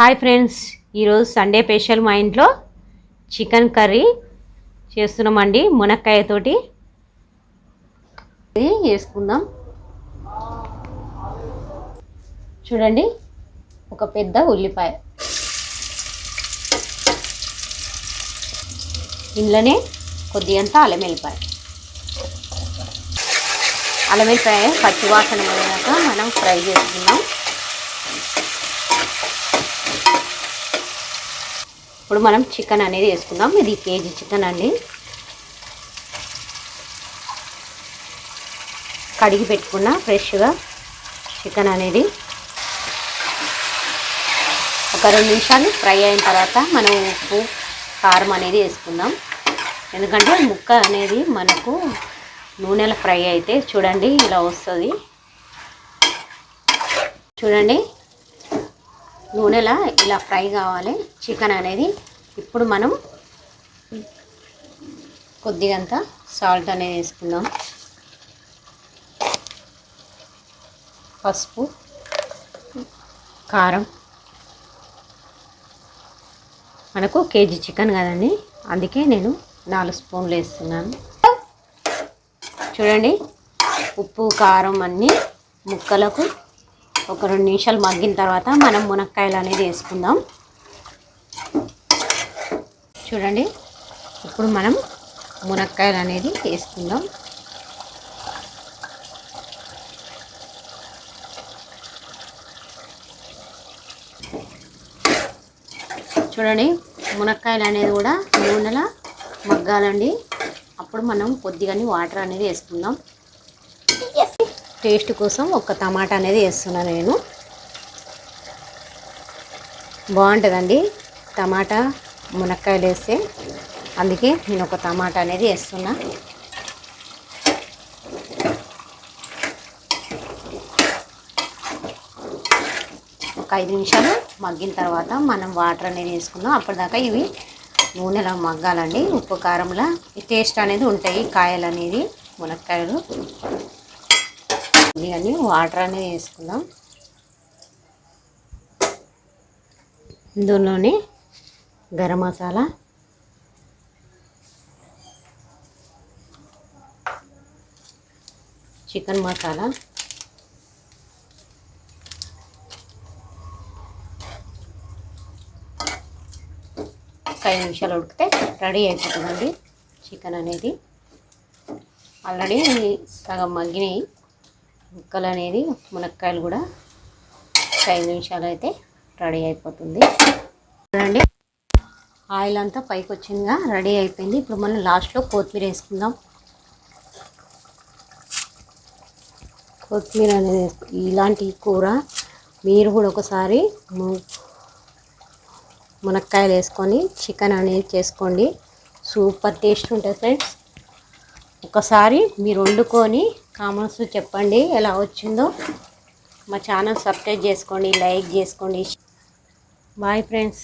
Hi friends, ఈరోజు Sunday special మా ఇంట్లో చికెన్ కర్రీ చేస్తున్నామండి. మునక్కాయతోటి వేసుకుందాం. చూడండి, ఒక పెద్ద ఉల్లిపాయ, ఇందులోనే కొద్దిగంత అల్లం వెల్లిపాయ పచ్చివాసన పోయాక మనం ఫ్రై చేసుకుందాం. ఇప్పుడు మనం చికెన్ అనేది వేసుకుందాం. ఇది కేజీ చికెన్ అండి. కడిగి పెట్టుకున్న ఫ్రెష్గా చికెన్ అనేది ఒక 2 నిమిషాలు ఫ్రై అయిన తర్వాత మనం ఉప్పు కారం అనేది వేసుకుందాం. ఎందుకంటే ముక్క అనేది మనకు నూనెలో ఫ్రై అయితే చూడండి ఇలా వస్తుంది. చూడండి, నూనెలా ఇలా ఫ్రై కావాలి చికెన్ అనేది. ఇప్పుడు మనం కొద్దిగంత సాల్ట్ అనేది వేసుకుందాం. పసుపు, కారం. మనకు కేజీ చికెన్ కదండి, అందుకే నేను 4 స్పూన్లు వేస్తున్నాను. చూడండి, ఉప్పు కారం అన్నీ ముక్కలకు ఒక 2 నిమిషాలు మగ్గిన తర్వాత మనం మునక్కాయలు అనేది వేసుకుందాం. చూడండి, ఇప్పుడు మనం మునక్కాయలు అనేది వేసుకుందాం. చూడండి, మునక్కాయలు అనేది కూడా నూనెలో మగ్గాలండి. అప్పుడు మనం కొద్దిగానే వాటర్ అనేది వేసుకుందాం. టేస్ట్ కోసం ఒక టమాటా అనేది వేస్తున్నాను నేను. బాగుంటుందండి టమాటా మునక్కాయలు వేస్తే, అందుకే నేను ఒక టమాటా అనేది వేస్తున్నా. ఒక 5 నిమిషాలు మగ్గిన తర్వాత మనం వాటర్ అనేది వేసుకుందాం. అప్పటిదాకా ఇవి నూనెలో మగ్గాలండి. ఉప్పు కారంలో ఈ టేస్ట్ అనేది ఉంటాయి కాయలు అనేది, మునక్కాయలు. ఇవన్నీ వాటర్ అనేది వేసుకుందాం. ఇందులోనే గరం మసాలా, చికెన్ మసాలా, ఒక 5 నిమిషాలు ఉడికితే రెడీ అయిపోతుందండి చికెన్ అనేది. ఆల్రెడీ సగం మగ్గినాయి ముక్కలు అనేది, మునక్కాయలు కూడా 5 నిమిషాలు అయితే రెడీ అయిపోతుంది. చూడండి, ఆయిల్ అంతా పైకి వచ్చిందిగా, రెడీ అయిపోయింది. ఇప్పుడు మనం లాస్ట్లో కొత్తిమీర వేసుకుందాం. కొత్తిమీర అనేది ఇలాంటి కూర మీరు కూడా ఒకసారి మునక్కాయలు వేసుకొని చికెన్ అనేది చేసుకోండి. సూపర్ టేస్ట్ ఉంటుంది ఫ్రెండ్స్. ఒకసారి మీరు వండుకొని కామెంట్స్ చెప్పండి ఎలా వచ్చిందో. మా ఛానల్ సబ్స్క్రైబ్ చేసుకోండి, లైక్ చేసుకోండి. Bye friends.